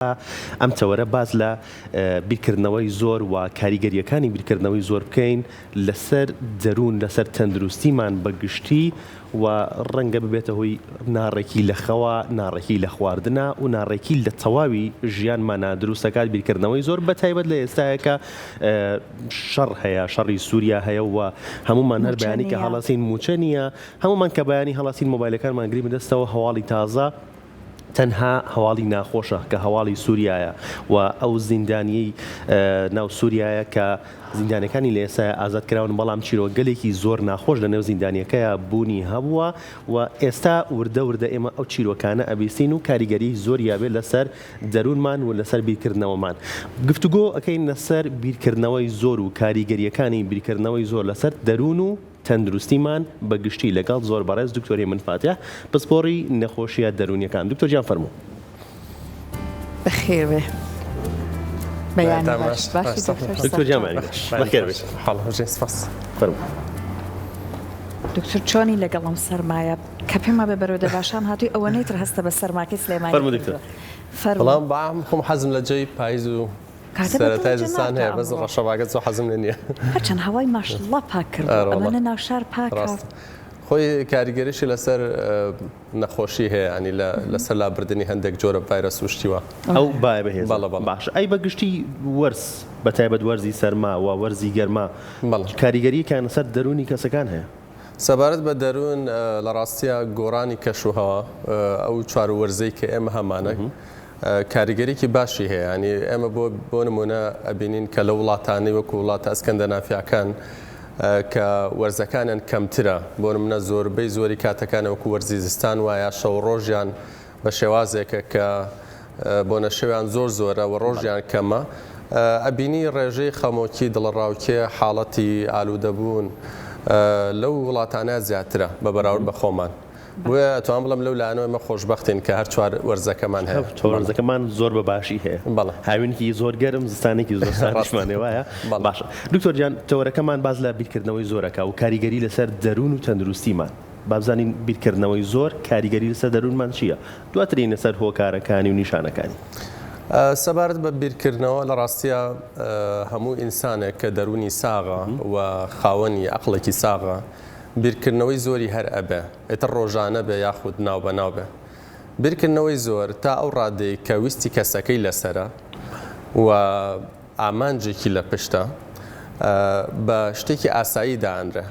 ئەم تەوەرە باز لە بیرکردنەوەی زۆر و کاریگەریەکانی بیرکردنەوەی زۆر بکەین لەسەر دەروون لەسەر تەندروستیمان بەگشتی و ڕەنگە ببێتە هۆی ناڕێکی لە خەوە، ناڕێکی لە خواردنە و ناڕێکی لە تەواوی ژیانمانە دروستەکات بیرکردنەوەی زۆر بەتایبەت لە ئێستایەکە شەڕ هەیە، شەڕی سووریا هەیە و هەمومان هەر بەیانی کە هەڵاسین موچە نییە، هەمومان کە بەیانی هەڵاسین مۆبایلەکانمان گری بەدەستەوە هەواڵی تازە تەنها هەواڵی ناخۆشە کە هەواڵی سووریایە و ئەو زیندانیەی ناو سووریایە کە زیندانەکانی لە ئێستا ئازادکراون، بەڵام چیرۆگەلێکی زۆر ناخۆش لە نێو زیندانیەکەیە بوونی هەبووە و ئێستا وردە وردە ئێمە ئەو چیرۆکانە ئەبیستین و کاریگەری زۆر یابێ لەسەر دەروونمان و لەسەر بیرکردنەوەمان. گفتوگۆ ئەەکەین لەسەر بیرکردنەوەی زۆر و کاریگەریەکانی بیرکردنەوەی زۆر لەسەر دەروون و تەندروستیمان بەگشتی لەگەڵ زۆر بەڕێز دکتۆری منفاتیح پسپۆڕی نەخۆشیە دەرونیەکان. دکتۆر جیان فەرموو. بەخێر بێ. دکتۆر جیان بەخێر بێ. فەرموو. دکتۆر چۆنی لەگەڵم سەرمایە کە پێمە بە بەرەو دەباشان هاتووی ئەوەنەی تر هەستە بە سەرماکەی سلێمانی. فەرموو دکتۆر. بەڵام بەعام خۆم حەزم لە جێی پاییز و سەرەتای زستان هەیە، بەس ڕەشەباگەت زۆر حەزم لێ نییە. هەرچەند هەوای ماشڵڵا پاک کرد، ئەمەنە ناوشار پاکە. خۆی کاریگەریشی لەسەر نەخۆشی هەیە، ینی لەسەر لابردنی هەندێک جۆرە ڤایرەس وشتیوە. ئەو باە بەهێز باش. ئەی بەگشتی وەرز بەتایبەت وەرزی سەرما و وەرزی گەرما کاریگەریەکان لەسەر دەرونی کەسەکان هەیە. سەبارەت بە دەروون لە ڕاستیە گۆڕانی کەشوهەوە ئەو چوار وەرزەی کە ئێمە هەمانە کاریگەریکی باشی هەیە. ینی ئێمە بۆ نمونە ئەبینین کە لە وڵاتانی وەکو وڵاتە ئەسکەندەنافیاکان کە وەرزەکانیان کەمترە، بۆ نمونە زۆربەی زۆری کاتەکانە وەکو وەرزی زستان وایە شەو ڕۆژیان بە شێوازێکە کە بۆ نەشەویان زۆر زۆرە و ڕۆژیان کەمە، ئەبینی ڕێژەی خەمۆکی دڵڕاوکێ حاڵەتی ئالوودەبوون لەو وڵاتانە زیاترە بە بەراورد بە خۆمان. بۆیە ئەتوان بڵم لەو لایەنەوە ئێمە خۆشبەختین کە هەر چوار وەرزەکەمان هەیە. وەرزەکەمان زۆر بەباشی هەیە. هاوینێکی زۆر گەرم، زستانێکی زۆر ساردشمانێ وایە. باشە دکتۆر جیان، تەوەرەکەمان باز لە بیرکردنەوەی زۆرەکە و کاریگەری لەسەر دەروون و تەندروستیمان. بابزانین بیرکردنەوەی زۆر کاریگەری لەسەر دەروونمان چییە؟ دواترین لەسەر هۆکارەکانی و نیشانەکانی. سەبارەت بە بیرکردنەوە لە ڕاستیە هەموو ئینسانێک کە دەرونی ساغە و خاوەنی عەقڵێکی ساغە بیرکردنەوەی زۆری هەر ئەبێ، ئێتر ڕۆژانە بێ یاخود ناو بە ناو بێ. بیرکردنەوەی زۆر تا ئەو ڕادەی کە ویستی کەسەکەی لەسرە و ئامانجێکی لە پشتە بە شتێکی ئاسایی دانرێ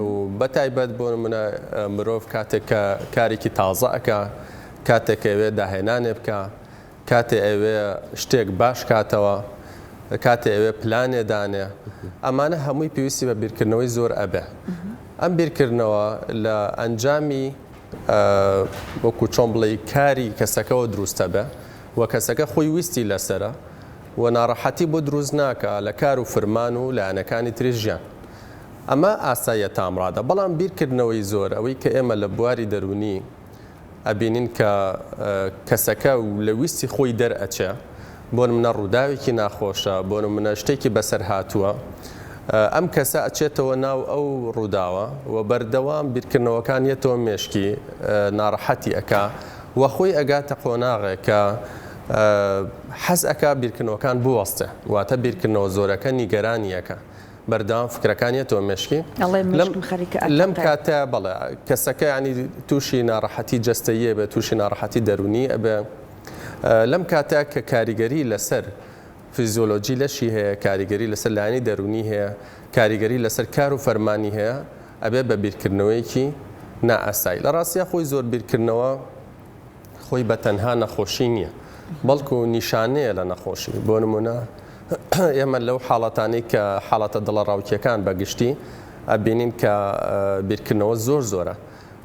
و بەتایبەت بۆ نمونە مرۆڤ کاتێک کە کارێکی تازە ئەکا، کاتێک ئەوێ داهێنانێ بکە، کاتێ ئەوێ شتێک باش کاتەوە، کاتێ ئەوێ پلانێ دانێ، ئەمانە هەمووی پێویستی بە بیرکردنەوەی زۆر ئەبێ. ئەم بیرکردنەوە لە ئەنجامی وەکو چۆن بڵێ کاری کەسەکەەوە دروستە بێ و کەسەکە خۆی ویستی لەسرە و ناڕەحەتی بۆ دروست ناکە لە کار و فرمان و لایەنەکانی تری ژیان. ئەمە ئاساییە تامڕادە، بەڵام بیرکردنەوەی زۆر ئەوەی کە ئێمە لە بواری دەرونی ئەبینین کە کەسەکە لە ویستی خۆی دەرئەچێ، بۆ نمونە ڕووداوێکی ناخۆشە، بۆ نمونە شتێکی بەسەر هاتووە، ئەم کەسە ئەچێتەوە ناو ئەو ڕووداوە و بەردەوام بیرکردنەوەکان یێتەوە مێشکی ناڕەحەتی ئەکا و خۆی ئەگاتە قۆناغێک کە حەز ئەکا بیرکردنەوەکان بوەستێ، واتە بیرکردنەوە زۆرەکە نیگەرانیەکە، بەردەوام فکرەکانیەتەوە مێشکی. لەم کاتە بەڵێ کەسەکە ینی تووشی ناڕەحەتی جەستەییە بێ، تووشی ناڕەحەتی دەرونی ئەبێ. لەم کاتە کە کاریگەری لەسەر فیزیۆلۆجی لەشی هەیە، کاریگەری لەسەر لایەنی دەرونی هەیە، کاریگەری لەسەر کار و فەرمانی هەیە، ئەبێ بە بیرکردنەوەیەکی نائاسایی. لە ڕاستیە خۆی زۆر بیرکردنەوە خۆی بە تەنها نەخۆشی نییە، بەڵکو نیشانەیە لە نەخۆشی. بۆ نمونە ئێمە لەو حاڵەتانەی کە حاڵەتە دڵەڕاوکیەکان بەگشتی ئەبینین کە بیرکردنەوە زۆر زۆرە،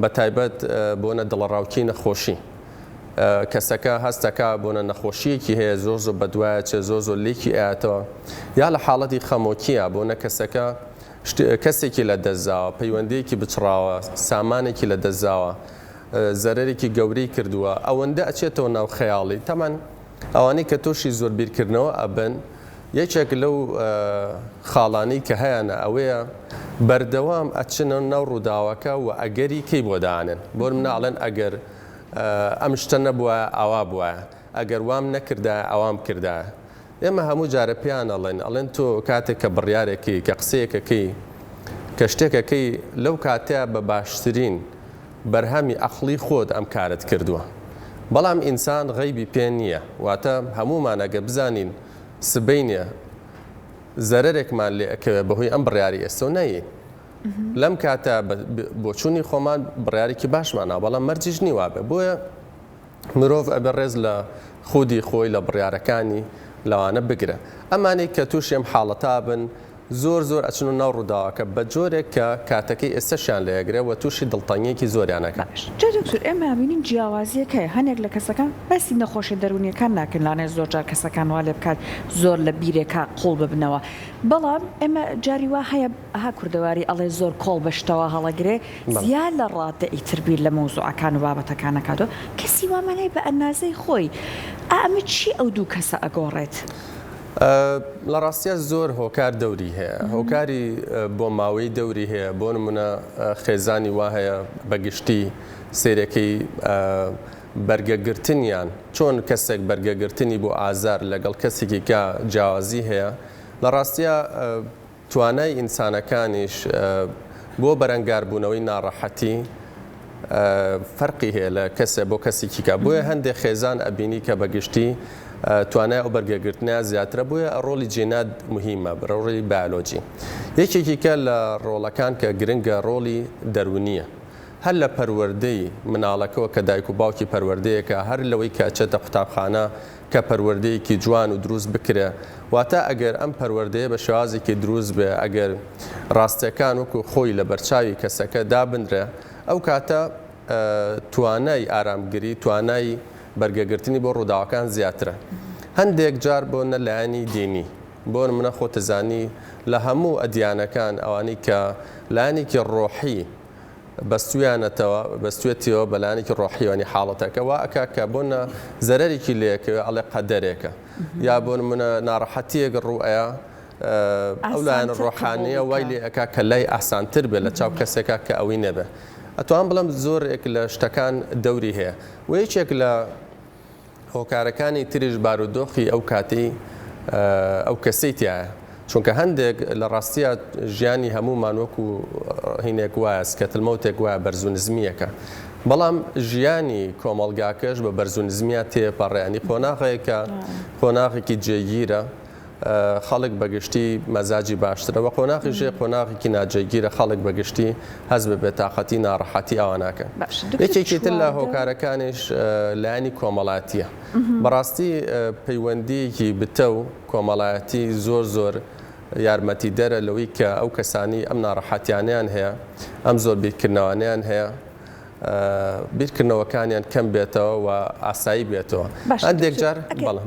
بە تایبەت بۆنە دڵەڕاوکی نەخۆشی. کەسەکە هەستەکە بۆنە نەخۆشیەکی هەیە زۆر زۆر بەدوایە چێ زۆر زۆر لێکی ئاەتەوە، یا لە حاڵەتی خەمۆکیە بۆنە کەسەکە کەسێکی لە دەستزاوە، پەیوەندەیەکی بچڕاوە، سامانێکی لە دەستزاوە، زەرێکی گەورەی کردووە، ئەوەندە ئەچێتەوە ناو خەیاڵی. تەمان ئەوانەی کە تۆشی زۆر بیرکردنەوە ئەبن، یەکێک لەو خاڵانەی کە هەیەە ئەوەیە بەردەوام ئەچنە ناو ڕووداوەکە و ئەگەری کەی بۆ دانن، بۆ مناڵێن ئەگەر ئەم شتە نەبووە ئاوا بووە، ئەگەر وام نەکردا ئەوام کردا ئێمە هەموو جارە پیان ئەڵێن تۆ کاتێک کە بڕیارێکی کە قسەیەکەکەی کە شتێکەکەی لەو کاتەیە بە باشترین بەرهەمی ئەقڵی خۆت ئەم کارت کردووە بەڵام ئینسان غەیبی پێ نییە واتە هەمومان ئەگە بزانین سبەینە زەرێکمان لێ ئەکەوێت بەهۆی ئەم بڕیاری ئێستا نەیە لەم کاتە بۆچوونی خۆمان بڕیارێکی باشمانە بەڵام مەرجیش نیوابێ بۆیە مرۆڤ ئەبێ ڕێز لە خودی خۆی لە بڕیارەکانی لەوانە بگرە ئەمانەی کە تووشێم حاڵەتا بن زۆر ئەچن و ناو ڕووداوەکە بە جۆرێک کە کاتەکەی ئێستاشیان لەیەگرێ و تووشی دڵتەنگیەکی زۆریانەکە دکتۆر ئێمە بینین جیاوازیەکەی هەنێک لە کەسەکان بەسی نەخۆشی دەرونیەکان ناکەن لانێ زۆر جار کەسەکان وا لێ بکات زۆر لە بیرێکا قوڵ ببنەوە بەڵام ئێمە جاری وا هەیە ها کوردەواری ئەڵێ زۆر کۆڵ بەشتەوە هەڵەگرێ زیاد لە ڕادە ئیتربیر لە مەوزوعەکان و بابەتەکانەکاتەوە کەسی وامانەی بە ئەندازەی خۆی ئەمە چی ئەو دوو کەسە ئەگۆڕێت؟ لە ڕاستیە زۆر هۆکار دەوری هەیە هۆکاری بۆ ماوەی دەوری هەیە بۆ نمونە خێزانی وا هەیە بەگشتی سیرەکەی بەرگەگرتنیان چۆن کەسێک بەرگەگرتنی بۆ ئازار لەگەڵ کەسێکی کە جیاوازی هەیە لە ڕاستیە توانای ئینسانەکانیش بۆ بەرەنگاربوونەوەی ناڕەحەتی فەرقی هەیە لە کەسێ بۆ کەسێکی کە بۆیە هەندێک خێزان ئەبینی کە بەگشتی توانای ئەو بەرگەگرتنیان زیاترە بووە ڕۆلی جینات مهمە ڕۆڵی بیولۆجی یەکێکی کە لە ڕۆڵەکان کە گرنگە ڕۆلی دەرونیە هەر لە پەروەردەی مناڵەکەەوە کە دایک و باوکی پەروەردەیەکە هەر لەوەی کە چێتە قوتابخانە کە پەروەردەیەکی جوان و دروست بکرێ واتە ئەگەر ئەم پەروەردەیە بە شێوازێکی دروست بێ ئەگەر ڕاستیەکان وەکو خۆی لە بەرچاوی کەسەکە دابدرێ ئەو کاتە توانای ئارامگری توانای بەرگەگرتنی بۆ ڕووداوەکان زیاترە هەندێک جار بۆ نەلایەنی دینی بۆ منە خۆتەزانی لە هەموو ئەدیانەکان ئەوانەی کە لایەنێکی ڕۆحی بەستوێتەوە بەلایەنێکی ڕۆحیوانی حاڵەتەکەەوە ئەکا کە بۆنە زەرێکی لەیەکەوە ئەڵێ قەدەرێکە یا بۆ منە ناڕەحەتیەک ڕوئەیە ئەو لایەن ڕۆحانیە وای لێ ئەکا کە لای ئاسانتر بێت لە چاو کەسێکە کە ئەوی نەبێ ئەتوان بڵم زۆرێک لە شتەکان دەوری هەیە و یەکێک لە هۆکارەکانی تریش بارودۆخی ئەو کاتی ئەو کەسەی تایە چونکە هەندێک لە ڕاستیە ژیانی هەمومان وەکو هینێک وایە سکەتلمەوتێک وایە بەرزونزمیەکە بەڵام ژیانی کۆمەڵگاکەش بە بەرزونزمیە تێپەڕێنی قۆناغەیەکە قۆناغێکی جێگیرە خەڵک بەگشتی مەزاجی باشترەوە قۆناغی ژێ قۆناغێکی ناجێگیرە خەڵک بەگشتی هەز بە بێتاقەتی ناڕەحەتی ئەواناکە یەکێکی تر لە هۆکارەکانیش لایەنی کۆمەڵایەتیە بەڕاستی پەیوەندیەکی بتە و کۆمەڵایەتی زۆر یارمەتی دەرە لەوەی کە ئەو کەسانی ئەم ناڕەحەتیانیان هەیە ئەم زۆر بیرکردنەوەیان هەیە بیرکردنەوەکانیان کەم بێتەوە و ئاسایی بێتەوە هەندێک جار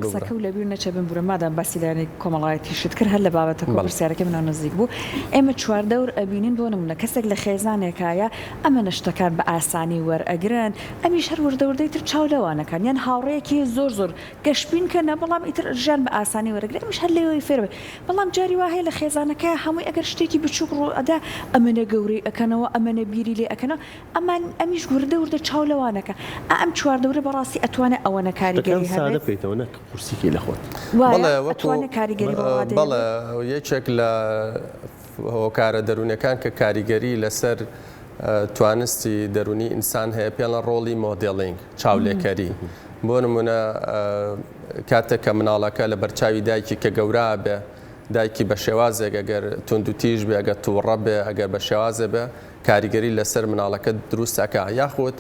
قسەکە و لەبیر نەچە بن بورە مادام باسی لایەنی کۆمەڵایەتی شت کرد هەر لە بابەتە پرسیارەکە منەوە نزیک بوو ئێمە چواردەور ئەبینین بۆ نمونە کەسێک لە خێزانێکایە ئەمە نەشتەکان بە ئاسانی وەرئەگرن ئەمیش هەر وردەوردەی تر چاو لەوانەکان یان هاوڕەیەکی زۆر گەشتبین کەنە بەڵام ئیتر ژیان بە ئاسانی وەرەگرێت ئەمیش هەر لێەوەی فێر بێت بەڵام جاری وا هەیە لە خێزانەکە هەمووی ئەگەر شتێکی بچووک ڕوئەدا ئەمەنە گەورەی ئەکەنەوە ئەمەنە بیری لێ ئەکەنەوە ئەمان ئەمیش وردە چاو لەوانەکە ئەم چواردەورە بەڕاستی ئەتوانێت ئەوەنە کاریگەری هەبێتەوە نەک قورسیکی لەخۆت ئەتوانێت کاریگەری بەڵێ یەکێک لە هۆکارە دەرونەکان کە کاریگەری لەسەر توانستی دەرونی ئینسان هەیە پێڵە ڕۆڵی مۆدێڵینگ چاولێکەری بۆ نمونە کاتێک کە مناڵەکە لە بەرچاوی دایکی کە گەورە بێ دایکی بە شێوازێک ئەگەر توندوتیژ بێ ئەگەر تووڕە بێ ئەگەر بە شێوازە بێ کاریگەری لەسەر مناڵەکە دروستەکە یاخود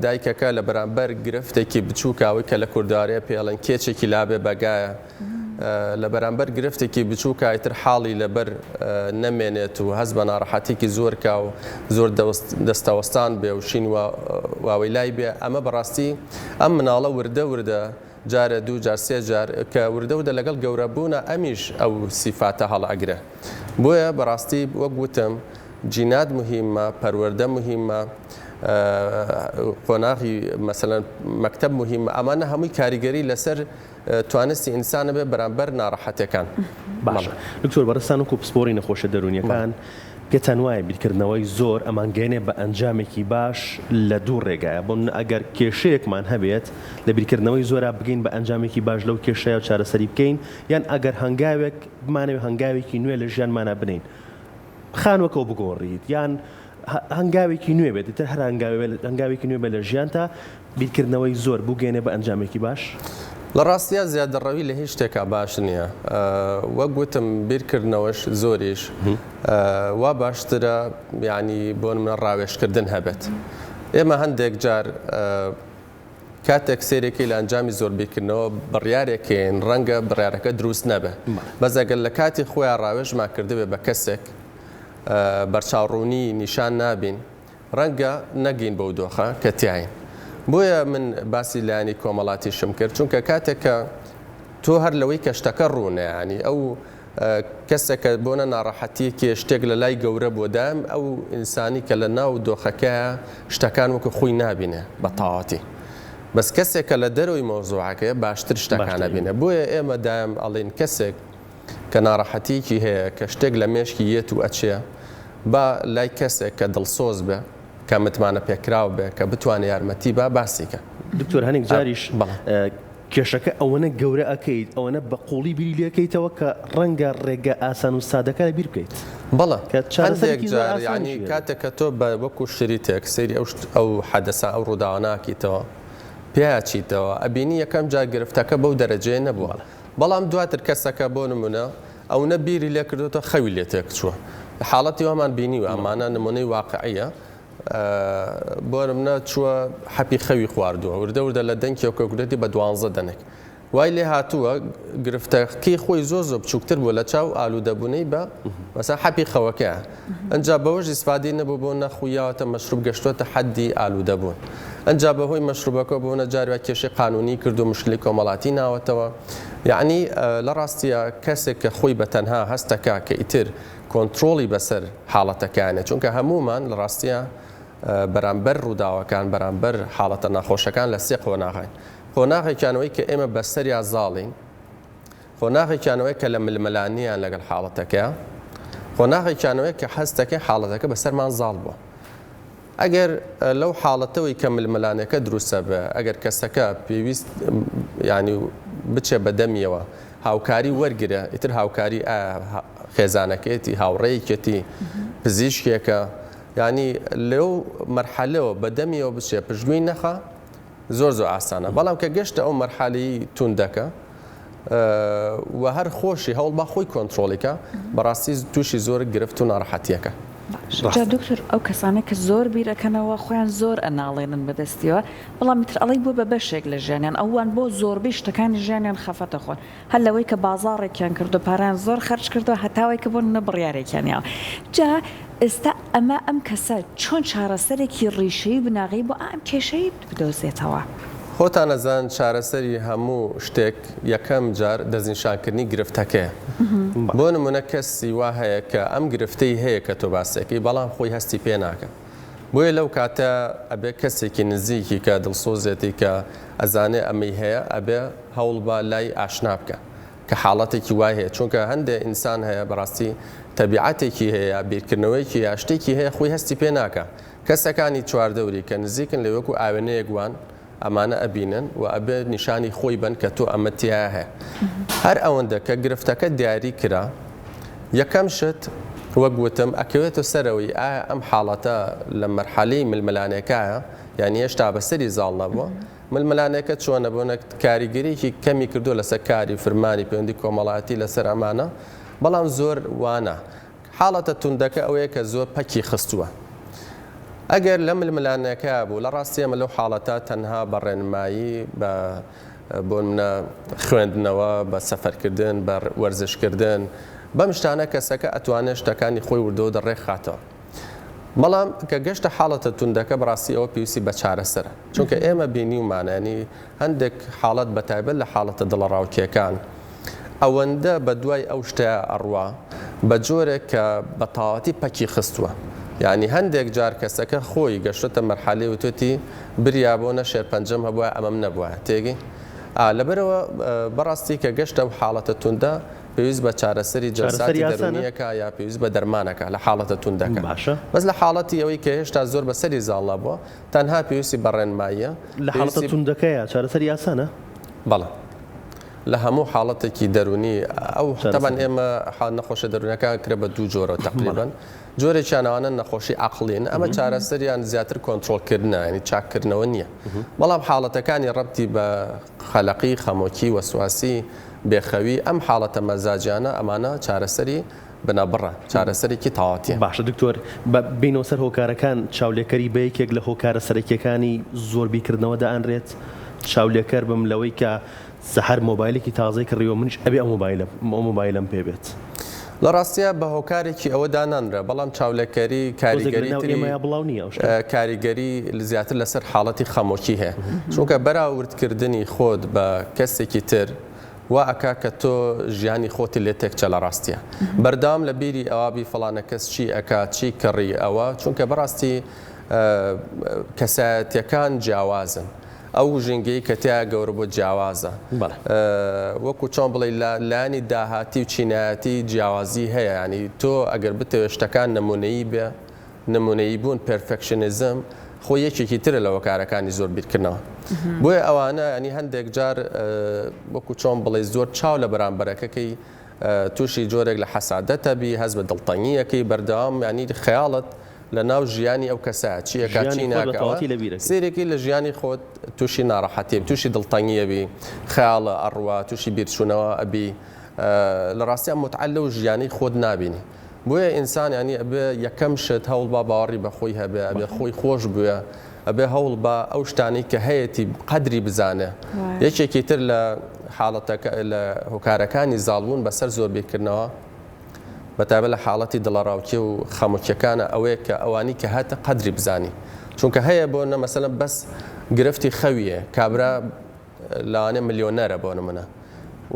دایکەکە لە بەرامبەر گرفتێکی بچووکاوی کە لە کوردارەیە پێڵەن کێچێکی لابێ بەگایە لە بەرامبەر گرفتێکی بچووکایتر حاڵی لەبەر نەمێنێت و هەز بە ناڕەحەتێکی زۆرکا و زۆر دەستەوەستان بێ و شین واوەی لای بێ ئەمە بەڕاستی ئەم مناڵە وردە جارە دوو جار سێ جار کە وردە لەگەڵ گەورەبوونە ئەمیش ئەو سیفاتە هەڵئەگرێ بۆیە بەڕاستی وەک گوتم جینات مهمە پەروەردە مهمە قۆناغی مەسەلەن مەکتەب مهمە ئەمانە هەمووی کاریگەری لەسەر توانستی ئینسانە بێ بەرامبەر ناڕەحەتەکان باش دکتۆر بەڕستان وەکو پسپۆری نەخۆشە دەرونیەکان پێتان وایە بیرکردنەوەی زۆر ئەمانگەێنێ بە ئەنجامێکی باش لە دوو ڕێگایە بۆ ئەگەر کێشەیەکمان هەبێت لە بیرکردنەوەی زۆرە بگەین بە ئەنجامێکی باش لەو کێشەیە و چارەسەری بکەین یان ئەگەر هەنگاوێک بمانەوێت هەنگاوێکی نوێ لە ژیانمانە بنین خانوەکەەوە بگۆڕیت یان هەنگاوێکی نوێ بێت تر هەر هەنگاوێکی نوێ بە لە ژیان تا بیرکردنەوەی زۆر بگەێنێ بە ئەنجامێکی باش لە ڕاستیە زیادەڕەوی لە هیچ شتێکا باش نییە وەک گوتم بیرکردنەوەش زۆریش وا باشترە یعنی بۆ منە ڕاوێشکردن هەبێت ئێمە هەندێک جار کاتێک سێرێکی لە ئەنجامی زۆر بیرکردنەوە بڕیارێکین ڕەنگە بڕیارەکە دروست نەبێ بەزەگەر لە کاتی خۆیان ڕاوێژمان کردبێ بە کەسێک بەرچاوڕوونی نیشان نابین ڕەنگە نەگەین بەو دۆخە کە تیاین بۆیە من باسی لایانی کۆمەڵاتیشم کرد چونکە کاتێکە تۆ هەر لەوەی کە شتەکە ڕوونە ینی ئەو کەسێکە بۆنە ناڕەحەتیەکی شتێک لە لای گەورە بۆ دام ئەو ئینسانی کە لە ناو دۆخەکەیە شتەکان وەکو خۆی نابینێ بە تەواوەتی بەس کەسێکە لە دەرەوەی مۆزوعەکەیە باشتر شتەکانە بینە بۆیە ئێمە دایم ئەڵێن کەسێک کە ناڕەحەتیەکی هەیە کە شتێک لە مێشکی یەت و ئەچێ با لای کەسێک کە دڵسۆز بێ کە متمانە پێکراو بێ کە بتوانێت یارمەتی بە باسیکە دکتۆر هەنێک جاریش کێشەکە ئەوەنە گەورە ئەەکەیت ئەوەنە بە قوڵی بیری لەکەیتەوە کە ڕەنگە ڕێگە ئاسان و سادەکە لە بیر بکەیت بەڵە هەندێک جار ینی کاتێککە تۆ بە وەکو شریتێک سەیری ئەو حەدەسا ئەو ڕووداواناکیتەوە پێچیتەوە ئەبینی یەکەم جار گرفتەکە بەو دەرەجێ نەبووە بەڵام دواتر کەسەکە بۆ نمونە ئەو نەبیری لێ کردوتە خەوی لێ تێک چووە حاڵەتی وەمان بینی و ئەمانە نمونەی واقعیە بۆ منە چووە حەپی خەوی خواردووە وردە وردە لە دەنگێکە گورەتی بە 12 دەنێک وای لێ هاتووە گرفتەکەی خۆی زۆر بچووکتر بوو لە چاو ئالوودەبوونەی بە مەسا حەپی خەوەکەیە ئەنجا بەوەش ئیسفادی نەبوو بۆ نەخویاوەتە مەشروب گەشتوتە حەدی ئالوودەبوون ئەنجا بەهۆی مەشروبەکە بۆنە جاروا کێشەی قانونی کرد و مشکلی کۆمەڵاتی ناوەتەوە یعنی لە ڕاستیە کەسێک کە خۆی بە تەنها هەستەکە کە ئیتر کۆنتترۆلی بەسەر حاڵەتەکانێت چونکە هەمومان لە ڕاستیە بەرامبەر ڕووداوەکان بەرامبەر حاڵەتە ناخۆشەکان لە سێ قۆناغین قۆناغێکیانەوەی کە ئێمە بەسەریا زاڵین قۆناغێکیانەوەی کە لە ململانیان لەگەڵ حاڵەتەکە قۆناغێکیانەوەی کە هەستەکەی حاڵەتەکە بەسەرمان زاڵ بووە ئەگەر لەو حاڵەتەوەی کە ململانەکە دروستە بە ئەگەر کەسەکە پێویست ینی بچێ بەدەمیەوە هاوکاری وەرگرە ئیتر هاوکاری خێزانەکەیەتی هاوڕێیەکەتی پزیشکێکە ینی لەو مەرحەلەوە بەدەمیەوە بچێ پشتگوێی نەخە زۆر ئاسانە بەڵام کە گەشتە ئەو مەرحەلەی توندەکە و هەر خۆشی هەوڵ با خۆی کۆنتترۆلیکە بەڕاستی تووشی زۆر گرفت و ناڕەحەتیەکە دکتۆر ئەو کەسانە کە زۆر بیرەکەنەوە خۆیان زۆر ئەناڵێنن بەدەستیەوە بەڵام میتر ئەڵی بوو بە بەشێک لە ژیانیان ئەوان بۆ زۆربەی شتەکانی ژیانیان خەفەتە خۆن هەر لەوەی کە بازاڕێکیان کردو پاران زۆر خەرج کردو هەتاوی کە بۆ نەبڕیارێکیانیاوە جا ئێستا ئەم کەسە چۆن چارەسەرێکی ڕیشەی بناغی بۆ ئەم کێشەی بدۆزێتەوە خۆتان نەزان چارەسەری هەموو شتێک یەکەم جار دەستنیشانکردنی گرفتەکەیە بۆ نمونە کەسی وا هەیە کە ئەم گرفتەی هەیە کە تۆ باسێکی بەڵام خۆی هەستی پێ ناکە بۆیە لەو کاتە ئەبێ کەسێکی نزیکی کە دڵسۆزێتی کە ئەزانێ ئەمەی هەیە ئەبێ هەوڵ بە لای ئاشنا بکە کە حاڵەتێکی وای هەیە چونکە هەندێک ئینسان هەیە بەڕاستی تەبیعەتێکی هەیە بیرکردنەوەیکی یا شتێکی هەیە خۆی هەستی پێ ناکە کەسەکانی چواردەوری کە نزیکن لە وەکو ئاوێنەیەکوان ئەمانە ئەبینن و ئەبێ نیشانی خۆی بن کە تۆ ئەمەتیایە هەیە هەر ئەوەندە کە گرفتەکە دیاری کرا یەکەم شت وەک گوتم ئەکەوێتە سەرەوەی ئایا ئەم حاڵەتە لە مەرحەلەی ململانەکەیە یعنی هێشتا بەسەری زاڵ نەبووە ململانەکە چۆنە بۆنە کاریگەریەکی کەمی کردو لەسەر کاری فرمانی پەیوەندی کۆمەڵایەتی لەسەر ئەمانە بەڵام زۆر وانە حاڵەتە توندەکە ئەوەیە کە زۆر پەکی خستووە ئەگەر لە ململانەکە بوو لە ڕاستی ئەمە لەو حاڵەتە تەنها بە ڕێنمایی بۆ منە خوێندنەوە بە سەفەرکردن بە وەرزشکردن بەم شتانە کەسەکە ئەتوانێت شتەکانی خۆی وردەوە دەڕێ خاتەوە بەڵام کە گەشتە حاڵەتە توندەکە بەڕاستی ئەوە پێویستی بە چارەسەرە چونکە ئێمە بینی ومانانی هەندێک حاڵەت بەتایبەت لە حاڵەتە دڵەڕاوکیەکان ئەوەندە بە دوای ئەو شتەیە ئەڕوا بە جۆرێک کە بە تەواوەتی پەکی خستووە یعنی هەندێک جار کەسەکە خۆی گەشتە مەرحەلەی وتوتی بریا بۆ نە شێرپەنجەم هەبووە ئەمەم نەبووە تێگەی لەبەرەوە بەڕاستی کە گەشتە و حاڵەتە توندە پێویست بە چارەسەری جەلساتی دەرونیەکە یا پێویست بە دەرمانەکە لە حاڵەتە توندەکە بەس لە حاڵەتی ئەوەی کە هێشتا زۆر بەسەری زاڵا بووە تەنها پێویستی بەڕێنماییە لە حاڵەتە توندەکەیە چارەسەری یاسانە بەڵێ لە هەموو حاڵەتێکی دەرونی ئەو تەبەن ئێمە نەخۆشە دەرونەکە کرێ بە دوو جۆرە تقریباً جۆرێکیانەوەنە نەخۆشی عەقڵین ئەمە چارەسەریان زیاتر کۆنتڕۆلکردنە ینی چاککردنەوە نییە بەڵام حاڵەتەکانی ڕەبتی بە خەلەقی خەمۆکی وەسواسی بێخەوی ئەم حاڵەتە مەزاجیانە ئەمانە چارەسەری بنەبڕە چارەسەرێکی تەواوەتیە باشە دکتۆر بینەوە سەر هۆکارەکان چاولێکەری بە یەکێک لە هۆکارە سەرەکیەکانی زۆر بیرکردنەوەدا ئەنرێت چاولێکەر بم لەوەی کە سەحەر مۆبایلێکی تازەی کڕیەوە منیش ئەبێ ئەو مۆبایلم پێ بێت لە ڕاستیە بە هۆکارێکی ئەوە دانانرە بەڵام چاولێکەری کاریگەری زیاتر لەسەر حاڵەتی خەمۆکی هەیە چونکە بەراوردکردنی خۆت بە کەسێکی تر وا ئەکا کە تۆ ژیانی خۆتی لێ تێکچە لە ڕاستیە بەردام لە بیری ئەوابی فڵانە کەس چی ئەکا چی کڕی ئەوە چونکە بەڕاستی کەسایەتیەکان جیاوازن ئەو ژنگەی کە تیا گەورە بۆ جیاوازە وەکو چۆن بڵێ لانی داهاتی و چینایەتی جیاوازی هەیە ینی تۆ ئەگەر بتەوێ شتەکان نمونەیی بێ نمونەیی بوون پرفکشنیزم خۆ یەکێکی ترە لە وەکارەکانی زۆر بیرکردنەوە بۆیە ئەوانە ینی هەندێک جار وەکو چۆن بڵێ زۆر چاو لە بەرامبەرەکەکەی تووشی جۆرێک لە حەسادەتە بی هەز بە دڵتەنگیەکەی بەردەوام ینی خەیاڵت لە ناو ژیانی ئەو کەسە چیەکە چی ناکەوە سیرێکی لە ژیانی خۆت تووشی ناڕەحەتی تووشی دڵتەنگیە بی خەیاڵە ئەڕوا تووشی بیرچوونەوە ئەبی لە ڕاستیان متعەل لەو ژیانی خۆت نابینی بۆیە ئینسان ینی ئەبێ یەکەم شت هەوڵ با باوەڕی بەخۆی هەبێ ئەبێ خۆی خۆش بووە ئەبێ هەوڵ بە ئەو شتانی کە هەیەی قەدری بزانێ یەکێکی تر لە حاڵەتەکە لە هۆکارەکانی زاڵبوون بەسەر زۆر بیرکردنەوە بەتابەت لە حاڵەتی دڵەڕاوکی و خەمۆکیەکانە ئەوەیە کە ئەوانی کە هاتە قەدری بزانی چونکە هەیە بۆ مەسەلەن بەس گرفتی خەویە کابرا لەوانێ ملیۆنەرە بۆ نمونە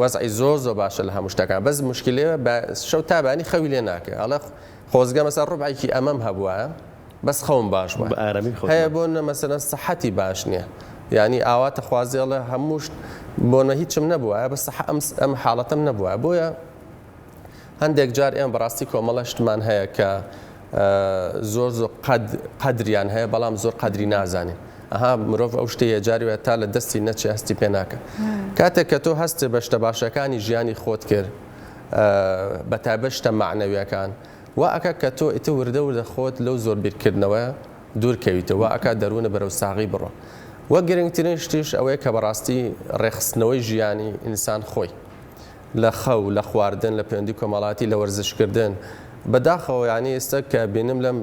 وەزعی زۆر باشە لە هەموو شتەکان بەس مشکلەیە بە شەو تابانی خەوی لێ ناکە ئەڵە خۆزگە مەسەر ڕوبعێکی ئەمەم هەبووە بەس خەوم باش بووە هەیە بۆ مەسەلەن سەحەتی باش نییە ینی ئاواتە خوازیڵە هەموو بۆنە هیچم نەبووە بەس ئەم حاڵەتم نەبووە بۆیە هەندێک جار ئێمە بەڕاستی کۆمەڵە شتمان هەیە کە زۆر قەدریان هەیە بەڵام زۆر قەدری نازانین ئەها مرۆڤ ئەو شتەیە جاریوە تا لە دەستی نەچێ هەستی پێ ناکە کاتێک کە تۆ هەستێ بە شتە باشەکانی ژیانی خۆت کرد بە تایبەت شتە معنەویەکان وا ئەکە کە تۆ ئیتە وردە وردە خۆت لەو زۆر بیرکردنەوە دوورکەویتەوە وا ئەکا دەروونە بەرەو ساغی بڕۆ وە گرنگترین شتیش ئەوەیە کە بەڕاستی ڕێخستنەوەی ژیانی ئینسان خۆی لە خەو لە خواردن لە پەیوەندی کۆمەڵاتی لە وەرزشکردن بەداخەوە ینی ئێستا کە بینم لەم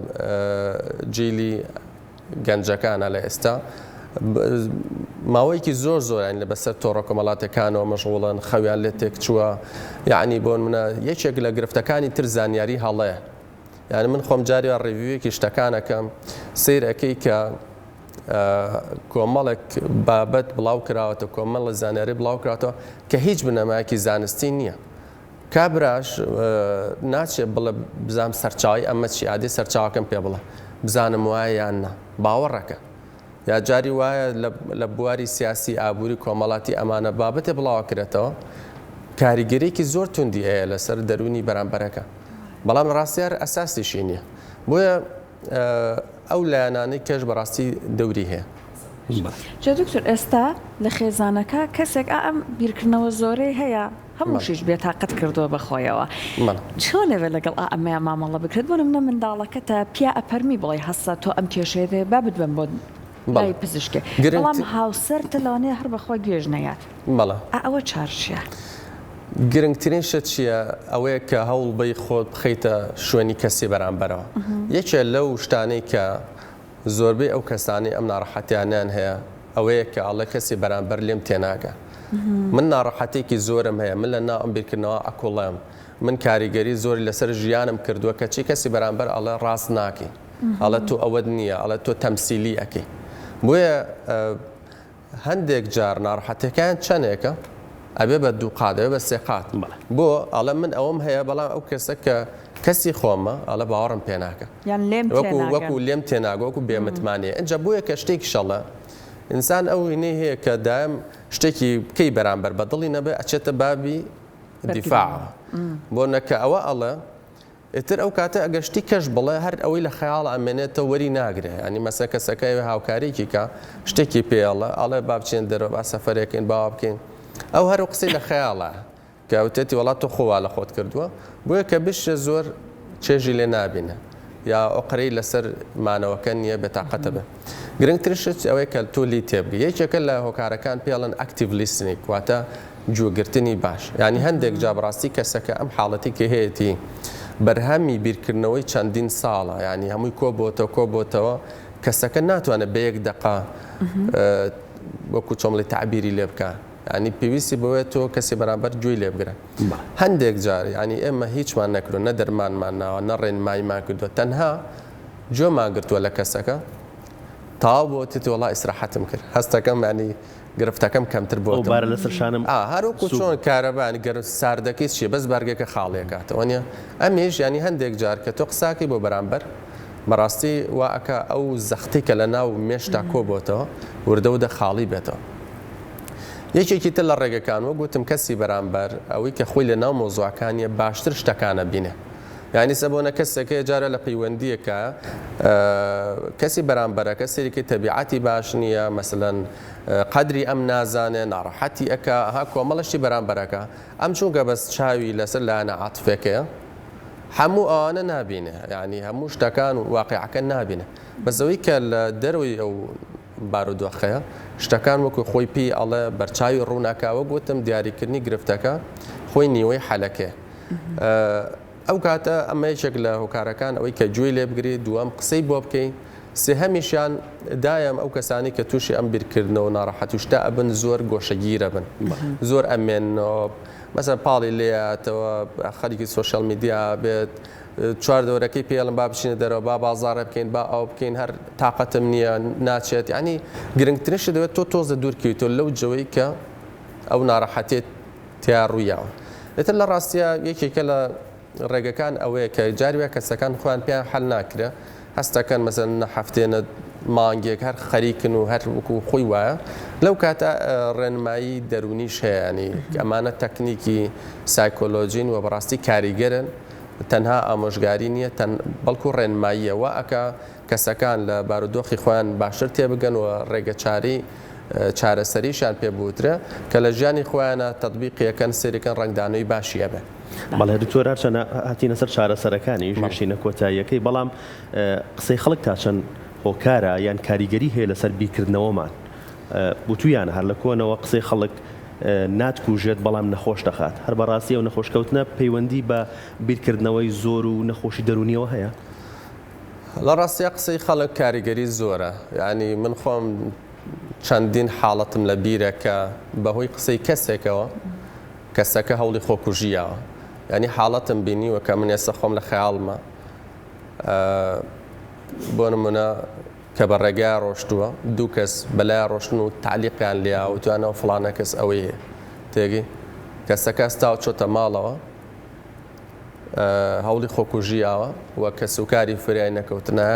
جیلی گەنجەکانە لە ئێستا ماوەیەکی زۆر ینی لە بەسەر تۆڕە کۆمەڵاتەکانەوە مەشغوڵن خەویان لێ تێک چووە یعنی بۆ منە یەکێک لە گرفتەکانی تر زانیاری هەڵەیە یعنی من خۆم جاریوە ڕێڤیوێکی شتەکانەکەم سیر ئەەکەی کە کۆمەڵێک بابەت بڵاو کراوەتە کۆمەڵ لە زانیاری بڵاو کراوەتەوە کە هیچ بنەمایەکی زانستی نییە کابراش ناچێت بڵێ بزانم سەرچاوی ئەمە چی عادی سەرچاوەکەم پێ بڵێ بزانم وایە یان نا باوەڕەکە یا جاری وایە لە بواری سیاسی ئابووری کۆمەڵاتی ئەمانە بابەتێ بڵاوکرێتەوە کاریگەریەکی زۆر توندی هەیە لەسەر دەرونی بەرامبەرەکە بەڵام ڕاستیار ئەساسی نییە بۆیە ئەو لایەنانەی کەش بەڕاستی دەوری هەیە جا دکتۆر ئێستا لە خێزانەکە کەسێک ئەم بیرکردنەوە زۆرەی هەیە هەمووشیش بێتاقەت کردووە بەخۆیەوە چۆن لەوێ لەگەڵ ئەمەیە مامەڵە بکرێت بۆ منە منداڵەکەتە پیا ئەپەرمی بڵێ هەستا تۆ ئەم کێشەیە با بتبم بۆ لای پزیشکێ بەڵام هاوسەرتە لەوانەیە هەر بەخوا گوێژ نەیات ئەوە چارچیە گرنگترین شت چییە ئەوەیە کە هەوڵ بەی خۆت بخەیتە شوێنی کەسی بەرامبەرەوە یەکێ لەو شتانەی کە زۆربەی ئەو کەسانی ئەم ناڕەحەتیانیان هەیە ئەوەیە کە ئەڵە کەسی بەرامبەر لێم تێناگە من ناڕەحەتێکی زۆرم هەیە من لە ناو ئەم بیرکردنەوە ئەکوڵێم من کاریگەری زۆری لەسەر ژیانم کردووە کە چی کەسی بەرامبەر ئەڵە ڕاست ناکی ئەڵە تۆ ئەوەت نییە ئەڵە تۆ تەمسیلی ئەەکەی بۆیە هەندێک جار ناڕەحەتەکان چەندێکە ئەبێ بە دوو قادەوێ بە سێ قات بۆ ئەڵە من ئەوەم هەیە بەڵام ئەو کەسە کە کەسی خۆمە ئەڵە باوەڕم پێ ناکە وەکو لێم تێناگە وەکو بێمتمانەیە ئەنجا بۆیە کە شتێکی شەڵە ئینسان ئەو هینەی هەیە کە دایم شتێکی بکەی بەرامبەر بە دڵی نەبێ ئەچێتە بابی دیفاع بۆ نەکە ئەوە ئەڵێ ئیتر ئەو کاتە ئەگەشتی کەش بڵێ هەر ئەوەی لە خەیاڵ ئەمێنێتە وەری ناگرێ ینی مەسە کەسەکەی هاوکارێکی کە شتێکی پێڵە ئەڵێ با بچێن دەرەوە با سەفەرێکین باوا بکەین ئەو هەرو قسەی لە خەیاڵە کە ئەوتێتی وڵات تۆ خۆوا لە خۆت کردووە بۆیە کە بشە زۆر چێژی لێ نابینە یا ئۆقرەی لەسەر مانەوەکە نییە بێتاقەتە بێ گرنگترشت ئەوەی کە تۆ لی تێبگە یەکێکە لە هۆکارەکان پێڵن ئەکتیڤ لیسنینگ واتە جوگرتنی باش ینی هەندێک جا بڕاستی کەسەکە ئەم حاڵەتی کە هەیەی بەرهەمی بیرکردنەوەی چەندین ساڵە ینی هەمووی کۆبۆتەوە کەسەکە ناتوانێت بە یەک دقا وەکو چۆمڵی تعبیری لێ بکە ینی پێویستی بەوەیە تۆ کەسی بەرامبەر گوێی لێ بگرە هەندێک جار ینی ئێمە هیچمان نەکردو نە دەرمانمان ناوە نە ڕێنماییمان کردووە تەنها جۆمان گرتووە لە کەسەکە تاو بۆ تێتی وڵا ئیسراحەتم کرد هەستەکەم ینی گرفتەکەم کەمتر بۆ بارە لەسەر شانم هەروکو چۆن کارەبانی گەر ساردەکەی چیە بەس بەرگێکە خاڵیەکاتەوە نیە ئەمیش ینی هەندێک جار کە تۆ قساکی بۆ بەرامبەر بەڕاستی واکە ئەو زەختی کە لە ناو مێشتا کۆبۆتەوە وردە و دە خاڵی بێتەوە یەکێکی تر لە ڕێگەکان وە گوتم کەسی بەرامبەر ئەوەی کە خۆی لە ناو مۆزوعەکانیە باشتر شتەکانە بینێ یعنی سەبۆنە کەسێکە جارە لە پەیوەندیەکە کەسی بەرامبەرەکە سێریکی تەبیعەتی باش نییە مەسەلەن قەدری ئەم نازانێ ناڕەحەتی ئەکە ها کۆمەڵەشی بەرامبەرەکە ئەم چونکە بەس چاوی لەسەر لایەنە عاتفێکەیە هەموو ئەوانە نابینێ ینی هەموو شتەکان و واقعەکە نابینێ بەزەوەی کە لە دەروی ئەو بارودۆخەیە شتەکان وەکو خۆی پێی ئەڵێ بەرچاوی ڕووناکاوە گوتم دیاریکردنی گرفتەکە خۆی نیوەی حەلەکێ ئەو کاتە ئەمە یەکێک لە هۆکارەکان ئەوەی کە گوێی لێ بگری دووەم قسەی بۆ بکەین سێهەمیشیان دایم ئەو کەسانی کە تووشی ئەم بیرکردنەوە ناڕەحەت و شتا ئەبن زۆر گۆشەگیرە بن زۆر ئەمێنەوە مەسەر پاڵی لێتەوە خەریکی سوۆشەل میدیا بێت چوار دەورەکەی پێڵم با بچینە دەرەوە با بازارە بکەین با ئەو بکەین هەر تااقەتم نییە ناچێت ینی گرنگترش دەوێت تۆ تۆزە دوورکەویتۆ لەو جەوەی کە ئەو ناڕەحەتێت تیا ڕوویاوە ئێتر لە ڕاستیە یەکێکە لە ڕێگەکان ئەوەیە کە جاروە کەسەکان خۆیان پێیان حەل ناکرێ هەستەکەن مەزەن هەفتێنە مانگێک هەر خەریکن و هەر وەکو خۆی وایە لەو کاتە ڕێنمایی دەرونیش هەیە ینی ئەمانە تەکنیکی سایکۆلۆژین و بەڕاستی کاریگەرن تەنها ئامۆژگاری نییە بەڵکو ڕێنماییەوە ئەکە کەسەکان لە بارودۆخی خۆیان باشتر تێبگەن و ڕێگەچاری چارەسەریشان پێبووترە کە لە ژیانی خۆیانە تەطبیقیەکەن سێریکەن ڕنگدانەوەی باشیە بێ بەڵێ دکتۆر چەنە هاتینە سەر چارەسەرەکانی ژێشینە کۆتاییەکەی بەڵام قسەی خەڵک تا چەند هۆکارە یان کاریگەری هەیە لەسەر بیرکردنەوەمان بوتویان هەر لە کۆنەوە قسەی خەڵک ناتکوژێت بەڵام نەخۆش دەخات هەر بەڕاستی و نەخۆشکەوتنە پەیوەندی بە بیرکردنەوەی زۆر و نەخۆشی دەرونیەوە هەیە لە ڕاستیە قسەی خەڵک کاریگەری زۆرە ینی من خۆم چەندین حاڵەتم لە بیرەکە بەهۆی قسەی کەسێکەوە کەسەکە هەوڵی خۆکوژیەوە ینی حاڵەتم بینیوە کە من ئێستا خۆم لە خەیاڵمە بۆ نمونە کە بە ڕێگای ڕۆشتووە دوو کەس بەلای ڕۆشتن و تعلیقیان لێیا و توانەوە فڵانە کەس ئەوەی هەیە تێگی کەسەکە ستا چۆتە ماڵەوە هەوڵی خۆکوژیاوە وە کە سوکاری فریای نەکەوتنە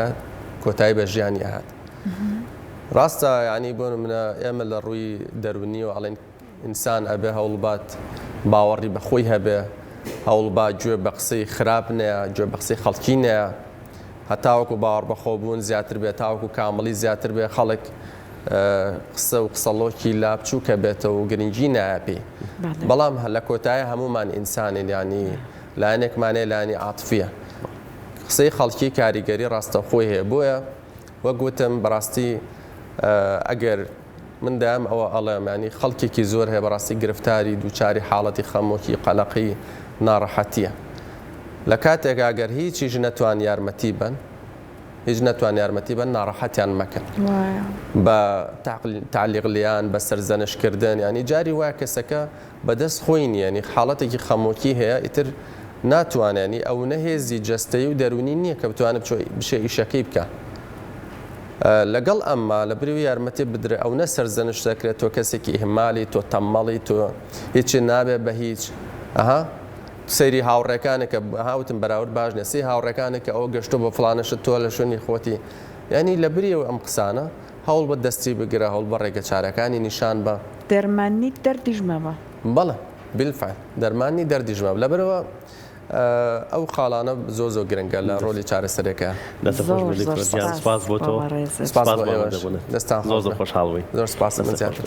کۆتایی بە ژیانی هات ڕاستە ینی بۆ منە ئێمە لە ڕووی دەرونی و ئەڵێن ئینسان ئەبێ هەوڵبات باوەڕی بەخۆی هەبێ هەوڵبات گوێ بە قسەی خراپ نەیە گوێ بە قسەی خەڵکی نەیە هەتاوەکو باوەڕ بەخۆبوون زیاتر بێت تاوەکو کامەڵی زیاتر بێ خەڵک قسە و قسەڵۆکی لا بچووکە بێتەوە و گرنگی نایە پێی بەڵام لە کۆتایە هەمومان ئینسانین ینی لایەنێکمانێ لایەنی عاتفیە قسەی خەڵکی کاریگەری ڕاستەخۆی هەیە بۆیە وەک گوتم بەڕاستی ئەگەر من دام ئەوە ئەڵێم ینی خەڵکێکی زۆر هەیە بەڕاستی گرفتاری دووچاری حاڵەتی خەمۆکی قەلەقی ناڕەحەتیە لە کاتێک ئەگەر هیچیش نەتوان یارمەتی بن هیچ نەتوان یارمەتی بن ناڕەحەتیان مەکەن بە تعلیق لیان بە سەرزەنشکردن ینی جاری وایە کەسەکە بەدەست خۆی نیە ینی حاڵەتێکی خەمۆکی هەیە ئیتر ناتوانێنی ئەو نەهێزی جەستەی و دەرونی نییە کە بتوانێت بشێ ئیشەکەی بکە لەگەڵ ئەمما لە بروی یارمەتی بدرێ ئەو نە سەرزەنش دەکرێت تۆ کەسێکی ئیهمالی تۆ تەمەڵی تۆ هیچی نابێ بە هیچ سەیری هاوڕێکانێکە هاوتم بەراورد باش نێسی هاوڕێکانێکە ئەوە گەشتۆ بە فڵانەشت تۆ لە شوێنی خۆتی ینی لە بریەوە ئەم قسانە هەوڵ بە دەستی بگرە هەوڵ بە ڕێگە چارەکانی نیشان بە دەرمانی دەردیژمەوە بەڵێ بالفعل دەرمانی دەردیژمە لەبەرەوە ئەو خاڵانە زۆ گرنگە لە ڕۆلی چارەسەرەکە سپاس بۆ تۆ دەستان زۆر خۆشحاڵ بووی زۆر سپاس من زیاتر